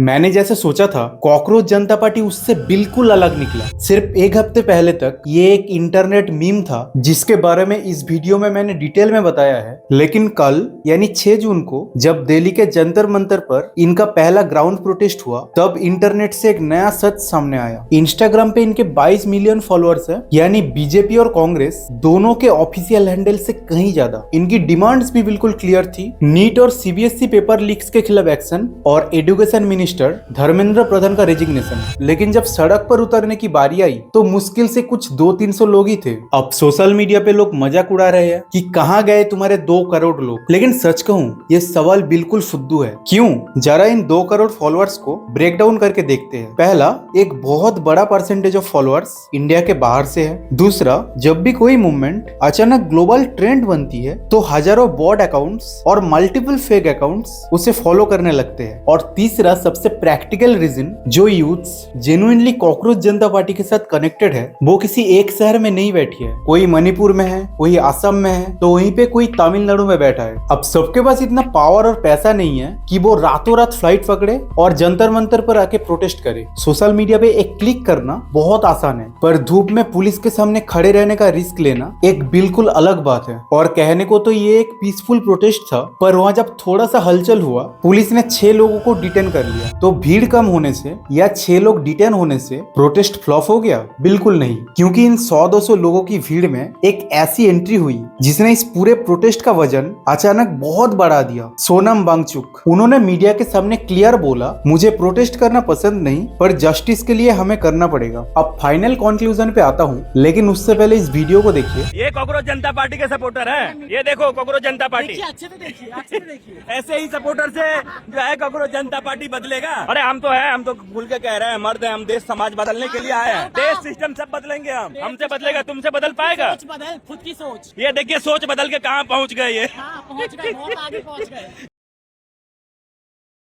मैंने जैसे सोचा था कॉकरोच जनता पार्टी उससे बिल्कुल अलग निकला। सिर्फ एक हफ्ते पहले तक ये एक इंटरनेट मीम था जिसके बारे में इस वीडियो में मैंने डिटेल में बताया है। लेकिन कल यानी 6 जून को जब दिल्ली के जंतर मंतर पर इनका पहला ग्राउंड प्रोटेस्ट हुआ तब इंटरनेट से एक नया सच सामने आया। इंस्टाग्राम पे इनके 22 मिलियन फॉलोअर्स है, यानी बीजेपी और कांग्रेस दोनों के ऑफिशियल हैंडल से कहीं ज्यादा। इनकी डिमांड्स भी बिल्कुल क्लियर थी, नीट और सीबीएसई पेपर लीक्स के खिलाफ एक्शन और एजुकेशन मिनिस्टर धर्मेंद्र प्रधान का रेजिग्नेशन। लेकिन जब सड़क पर उतरने की बारी आई तो मुश्किल से कुछ 200-300 लोग ही थे। अब सोशल मीडिया पे लोग मजाक उड़ा रहे हैं कि कहां गए तुम्हारे 2 करोड़ लोग। लेकिन सच कहूं ये सवाल बिल्कुल फुद्दू है। क्यों? जरा इन 2 करोड़ फॉलोअर्स को ब्रेक डाउन करके देखते हैं। पहला, एक बहुत बड़ा परसेंटेज ऑफ फॉलोअर्स इंडिया के बाहर से है। दूसरा, जब भी कोई मूवमेंट अचानक ग्लोबल ट्रेंड बनती है तो हजारों बॉट अकाउंट्स और मल्टीपल फेक अकाउंट्स उसे फॉलो करने लगते हैं। और तीसरा, सबसे प्रैक्टिकल रीजन, जो यूथ्स जेन्युइनली कॉकरोच जनता पार्टी के साथ कनेक्टेड है वो किसी एक शहर में नहीं बैठी है। कोई मणिपुर में है, कोई असम में है, तो वहीं पे कोई तमिलनाडु में बैठा है। अब सबके पास इतना पावर और पैसा नहीं है कि वो रातों रात फ्लाइट पकड़े और जंतर मंतर पर आके प्रोटेस्ट करे। सोशल मीडिया पे एक क्लिक करना बहुत आसान है, पर धूप में पुलिस के सामने खड़े रहने का रिस्क लेना एक बिल्कुल अलग बात है। और कहने को तो ये एक पीसफुल प्रोटेस्ट था, पर वहाँ जब थोड़ा सा हलचल हुआ पुलिस ने 6 लोगों को डिटेन कर लिया। तो भीड़ कम होने से या 6 लोग डिटेन होने से प्रोटेस्ट फ्लॉप हो गया? बिल्कुल नहीं, क्योंकि इन 100-200 लोगों की भीड़ में एक ऐसी एंट्री हुई जिसने इस पूरे प्रोटेस्ट का वजन अचानक बहुत बढ़ा दिया। सोनम वांगचुक, उन्होंने मीडिया के सामने क्लियर बोला, मुझे प्रोटेस्ट करना पसंद नहीं, पर जस्टिस के लिए हमें करना पड़ेगा। अब फाइनल कंक्लूजन पे आता हूँ, लेकिन उससे पहले इस वीडियो को देखिए। ये कॉकरोच जनता पार्टी के सपोर्टर है। ये देखो कॉकरोच जनता पार्टी, अच्छे से देखिए ऐसे ही सपोर्टर से जो है कॉकरोच जनता पार्टी बदलेगा। अरे हम तो है, हम तो भूल के कह रहे हैं, मर्द है हम, देश समाज बदलने के लिए आए हैं। देश सिस्टम सब बदलेंगे हम, हमसे बदलेगा, तुमसे बदल पाएगा? सोच बदल, खुद की सोच। ये देखिए सोच बदल के कहाँ पहुँच गए ये। हाँ, पहुंच गए, बहुत आगे पहुंच गए।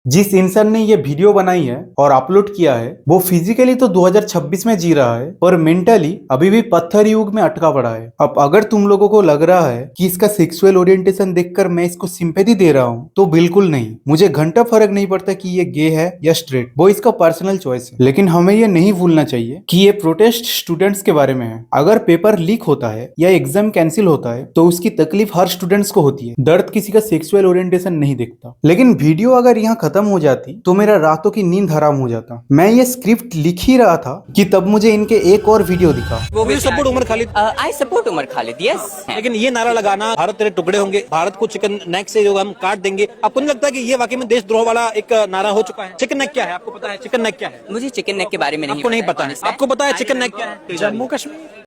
जिस इंसान ने ये वीडियो बनाई है और अपलोड किया है वो फिजिकली तो 2026 में जी रहा है, पर मेंटली अभी भी पत्थर युग में अटका पड़ा है। अब अगर तुम लोगों को लग रहा है कि इसका सेक्सुअल ओरिएंटेशन देखकर मैं इसको सिंपैथी दे रहा हूँ, तो बिल्कुल नहीं। मुझे घंटा फर्क नहीं पड़ता कि ये गे है या स्ट्रेट, वो इसका पर्सनल चॉइस है। लेकिन हमें ये नहीं भूलना चाहिए कि ये प्रोटेस्ट स्टूडेंट्स के बारे में है। अगर पेपर लीक होता है या एग्जाम कैंसिल होता है तो उसकी तकलीफ हर स्टूडेंट्स को होती है, दर्द किसी का सेक्सुअल ओरिएंटेशन नहीं देखता। लेकिन वीडियो अगर यहाँ खत्म हो जाती तो मेरा रातों की नींद हराम हो जाता। मैं ये स्क्रिप्ट लिख ही रहा था कि तब मुझे इनके एक और वीडियो दिखा। वो भी support Umar Khalid. I support Umar Khalid, yes. लेकिन ये नारा लगाना, भारत तेरे टुकड़े होंगे, भारत को चिकन नेक से जो हम काट देंगे, आपको नहीं लगता कि ये वाकई में देशद्रोह वाला एक नारा हो चुका है? चिकन नेक क्या है आपको पता है? चिकन नेक क्या है? मुझे चिकन नेक के बारे में आपको नहीं पता है? आपको पता है चिकन नेक क्या है? जम्मू कश्मीर।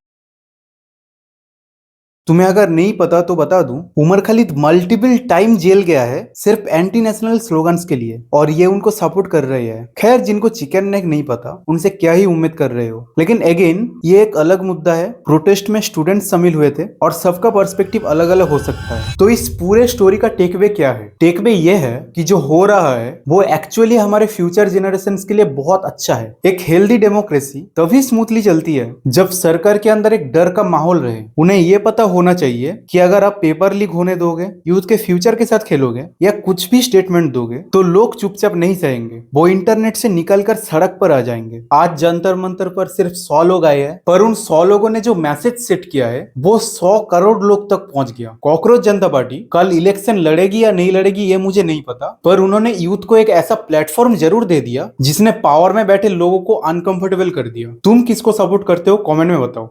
तुम्हें अगर नहीं पता तो बता दूं, Umar Khalid multiple time jail गया है सिर्फ एंटी नेशनल स्लोगन्स के लिए, और ये उनको सपोर्ट कर रहे हैं। खैर, जिनको चिकन नेक नहीं पता उनसे क्या ही उम्मीद कर रहे हो। लेकिन अगेन ये एक अलग मुद्दा है। प्रोटेस्ट में स्टूडेंट्स शामिल हुए थे और सबका पर्सपेक्टिव अलग अलग हो सकता है। तो इस पूरे स्टोरी का टेकवे क्या है? टेकवे ये है कि जो हो रहा है वो एक्चुअली हमारे फ्यूचर जेनरेशन के लिए बहुत अच्छा है। एक हेल्दी डेमोक्रेसी तभी स्मूथली चलती है जब सरकार के अंदर एक डर का माहौल रहे। उन्हें ये पता होना चाहिए कि अगर आप पेपर लीक होने दोगे, यूथ के फ्यूचर के साथ खेलोगे या कुछ भी स्टेटमेंट दोगे तो लोग चुपचाप नहीं सहेंगे, वो इंटरनेट से निकलकर सड़क पर आ जाएंगे। आज जंतर मंतर पर सिर्फ 100 लोग आए हैं, पर उन 100 लोगों ने जो मैसेज सेट किया है वो 100 करोड़ लोग तक पहुंच गया। कॉकरोच जनता पार्टी कल इलेक्शन लड़ेगी या नहीं लड़ेगी ये मुझे नहीं पता, पर उन्होंने यूथ को एक ऐसा प्लेटफॉर्म जरूर दे दिया जिसने पावर में बैठे लोगों को अनकंफर्टेबल कर दिया। तुम किसको सपोर्ट करते हो कमेंट में बताओ।